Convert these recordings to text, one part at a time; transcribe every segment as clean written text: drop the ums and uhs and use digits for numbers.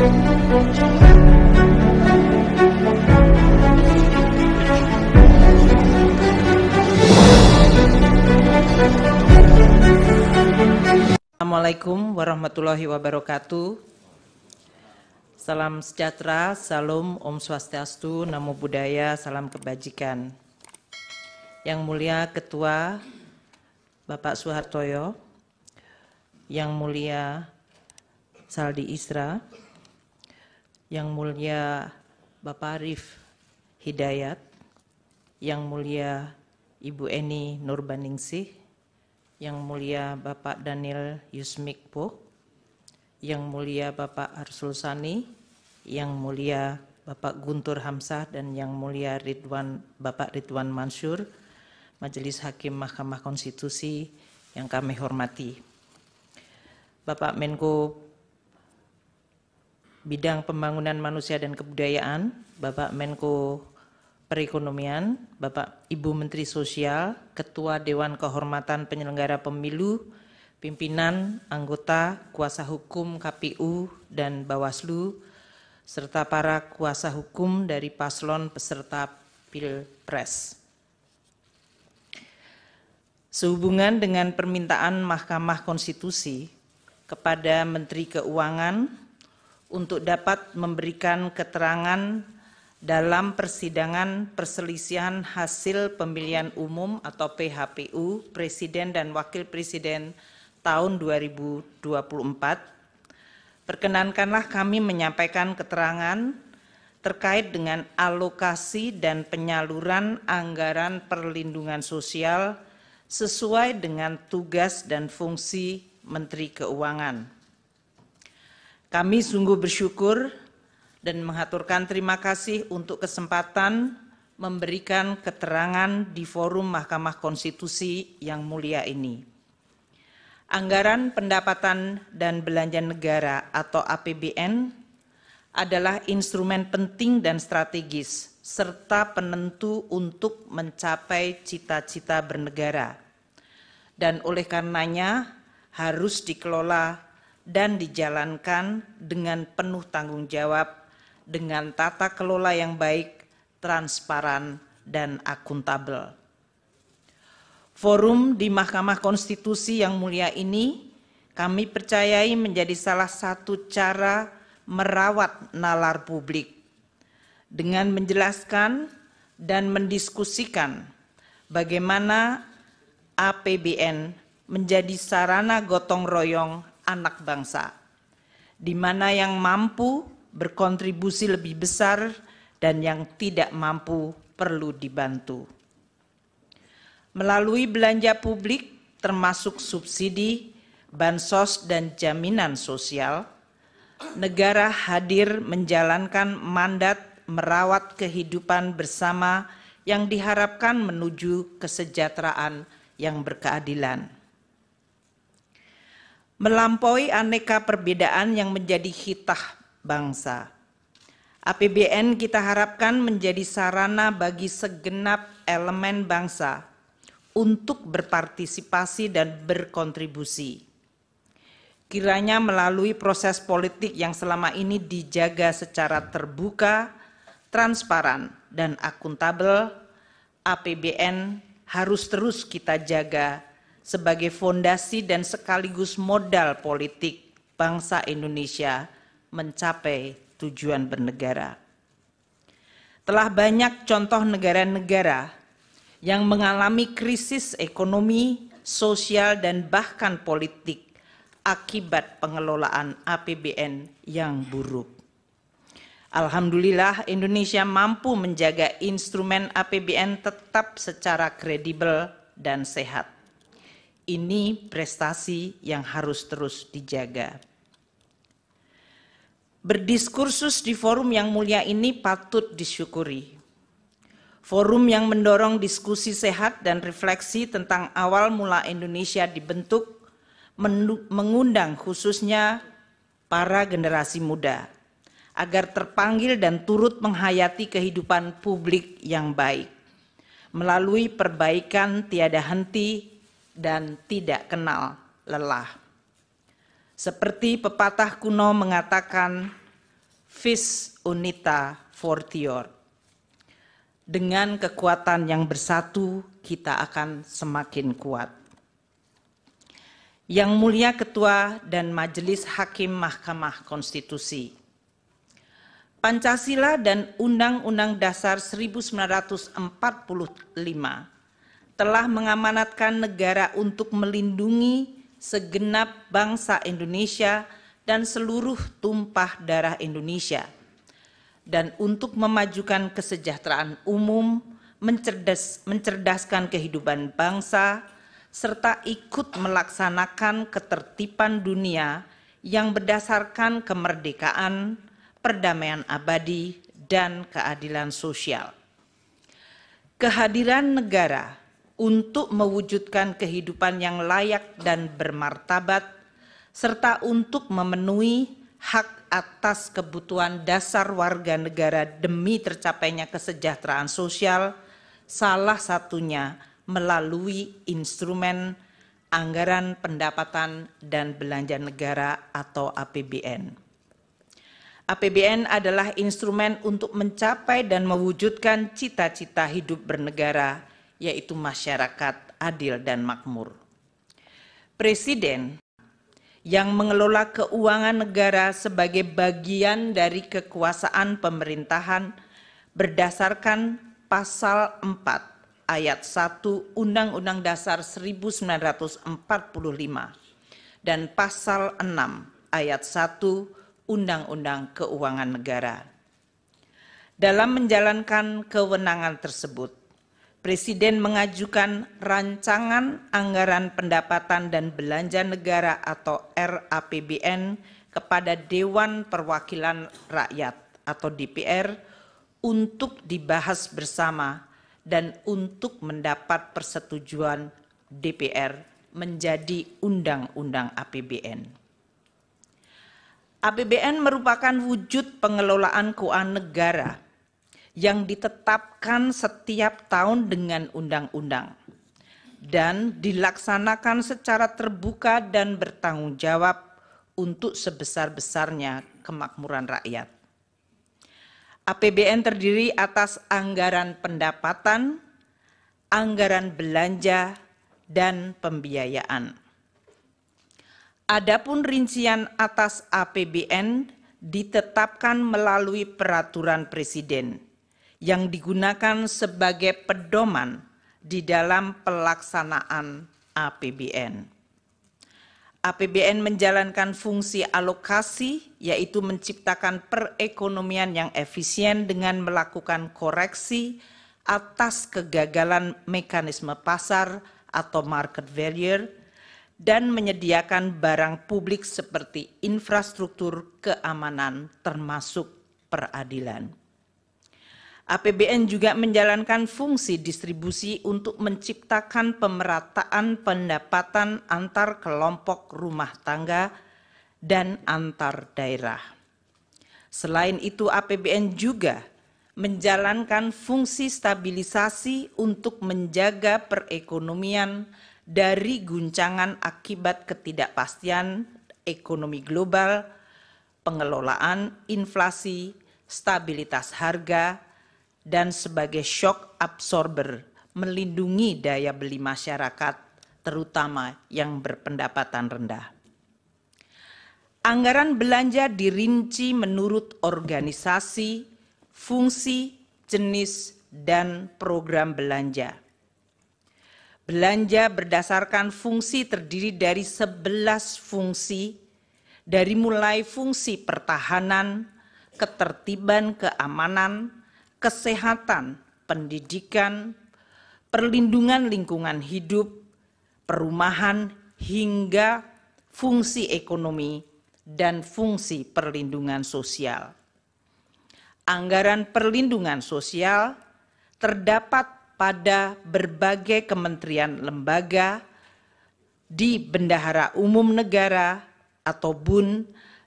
Assalamualaikum warahmatullahi wabarakatuh. Salam sejahtera, salam, Om Swastiastu, Namo Buddhaya, salam kebajikan. Yang mulia Ketua Bapak Suhartoyo, Yang mulia Saldi Isra, Yang mulia Bapak Arif Hidayat, Yang mulia Ibu Eni Nurbaningsih, Yang mulia Bapak Daniel Yusmikpo, Yang mulia Bapak Arsul Sani, Yang mulia Bapak Guntur Hamzah, dan Yang mulia Bapak Ridwan Mansur, Majelis Hakim Mahkamah Konstitusi yang kami hormati. Bapak Menko Bidang Pembangunan Manusia dan Kebudayaan, Bapak Menko Perekonomian, Bapak Ibu Menteri Sosial, Ketua Dewan Kehormatan Penyelenggara Pemilu, pimpinan, anggota, kuasa hukum KPU dan Bawaslu, serta para kuasa hukum dari paslon peserta Pilpres. Sehubungan dengan permintaan Mahkamah Konstitusi kepada Menteri Keuangan untuk dapat memberikan keterangan dalam persidangan perselisihan hasil pemilihan umum atau PHPU Presiden dan Wakil Presiden tahun 2024, perkenankanlah kami menyampaikan keterangan terkait dengan alokasi dan penyaluran anggaran perlindungan sosial sesuai dengan tugas dan fungsi Menteri Keuangan. Kami sungguh bersyukur dan mengaturkan terima kasih untuk kesempatan memberikan keterangan di forum Mahkamah Konstitusi yang mulia ini. Anggaran pendapatan dan belanja negara atau APBN adalah instrumen penting dan strategis serta penentu untuk mencapai cita-cita bernegara, dan oleh karenanya harus dikelola dan dijalankan dengan penuh tanggung jawab dengan tata kelola yang baik, transparan, dan akuntabel. Forum di Mahkamah Konstitusi yang mulia ini kami percayai menjadi salah satu cara merawat nalar publik dengan menjelaskan dan mendiskusikan bagaimana APBN menjadi sarana gotong royong anak bangsa, di mana yang mampu berkontribusi lebih besar dan yang tidak mampu perlu dibantu. Melalui belanja publik termasuk subsidi, bansos, dan jaminan sosial, negara hadir menjalankan mandat merawat kehidupan bersama yang diharapkan menuju kesejahteraan yang berkeadilan. Melampaui aneka perbedaan yang menjadi hitah bangsa, APBN kita harapkan menjadi sarana bagi segenap elemen bangsa untuk berpartisipasi dan berkontribusi. Kiranya melalui proses politik yang selama ini dijaga secara terbuka, transparan, dan akuntabel, APBN harus terus kita jaga sebagai fondasi dan sekaligus modal politik bangsa Indonesia mencapai tujuan bernegara. Telah banyak contoh negara-negara yang mengalami krisis ekonomi, sosial, dan bahkan politik akibat pengelolaan APBN yang buruk. Alhamdulillah, Indonesia mampu menjaga instrumen APBN tetap secara kredibel dan sehat. Ini prestasi yang harus terus dijaga. Berdiskursus di forum yang mulia ini patut disyukuri. Forum yang mendorong diskusi sehat dan refleksi tentang awal mula Indonesia dibentuk, mengundang khususnya para generasi muda, agar terpanggil dan turut menghayati kehidupan publik yang baik, melalui perbaikan tiada henti dan tidak kenal lelah. Seperti pepatah kuno mengatakan, Vis Unita Fortior. Dengan kekuatan yang bersatu, kita akan semakin kuat. Yang Mulia Ketua dan Majelis Hakim Mahkamah Konstitusi, Pancasila dan Undang-Undang Dasar 1945 telah mengamanatkan negara untuk melindungi segenap bangsa Indonesia dan seluruh tumpah darah Indonesia, dan untuk memajukan kesejahteraan umum, mencerdaskan kehidupan bangsa, serta ikut melaksanakan ketertiban dunia yang berdasarkan kemerdekaan, perdamaian abadi, dan keadilan sosial. Kehadiran negara untuk mewujudkan kehidupan yang layak dan bermartabat, serta untuk memenuhi hak atas kebutuhan dasar warga negara demi tercapainya kesejahteraan sosial, salah satunya melalui instrumen anggaran pendapatan dan belanja negara atau APBN. APBN adalah instrumen untuk mencapai dan mewujudkan cita-cita hidup bernegara, yaitu masyarakat adil dan makmur. Presiden yang mengelola keuangan negara sebagai bagian dari kekuasaan pemerintahan berdasarkan pasal 4 ayat 1 Undang-Undang Dasar 1945 dan pasal 6 ayat 1 Undang-Undang Keuangan Negara. Dalam menjalankan kewenangan tersebut, Presiden mengajukan rancangan anggaran pendapatan dan belanja negara atau RAPBN kepada Dewan Perwakilan Rakyat atau DPR untuk dibahas bersama dan untuk mendapat persetujuan DPR menjadi Undang-Undang APBN. APBN merupakan wujud pengelolaan keuangan negara yang ditetapkan setiap tahun dengan undang-undang dan dilaksanakan secara terbuka dan bertanggung jawab untuk sebesar-besarnya kemakmuran rakyat. APBN terdiri atas anggaran pendapatan, anggaran belanja, dan pembiayaan. Adapun rincian atas APBN ditetapkan melalui peraturan Presiden yang digunakan sebagai pedoman di dalam pelaksanaan APBN. APBN menjalankan fungsi alokasi, yaitu menciptakan perekonomian yang efisien dengan melakukan koreksi atas kegagalan mekanisme pasar atau market failure, dan menyediakan barang publik seperti infrastruktur keamanan termasuk peradilan. APBN juga menjalankan fungsi distribusi untuk menciptakan pemerataan pendapatan antar kelompok rumah tangga dan antar daerah. Selain itu, APBN juga menjalankan fungsi stabilisasi untuk menjaga perekonomian dari guncangan akibat ketidakpastian ekonomi global, pengelolaan inflasi, stabilitas harga, dan sebagai shock absorber melindungi daya beli masyarakat, terutama yang berpendapatan rendah. Anggaran belanja dirinci menurut organisasi, fungsi, jenis, dan program belanja. Belanja berdasarkan fungsi terdiri dari 11 fungsi, dari mulai fungsi pertahanan, ketertiban keamanan, kesehatan, pendidikan, perlindungan lingkungan hidup, perumahan, hingga fungsi ekonomi dan fungsi perlindungan sosial. Anggaran perlindungan sosial terdapat pada berbagai kementerian lembaga, di Bendahara Umum Negara atau BUN,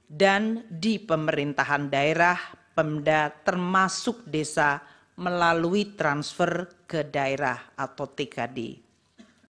dan di pemerintahan daerah Pemda termasuk desa melalui transfer ke daerah atau TKD.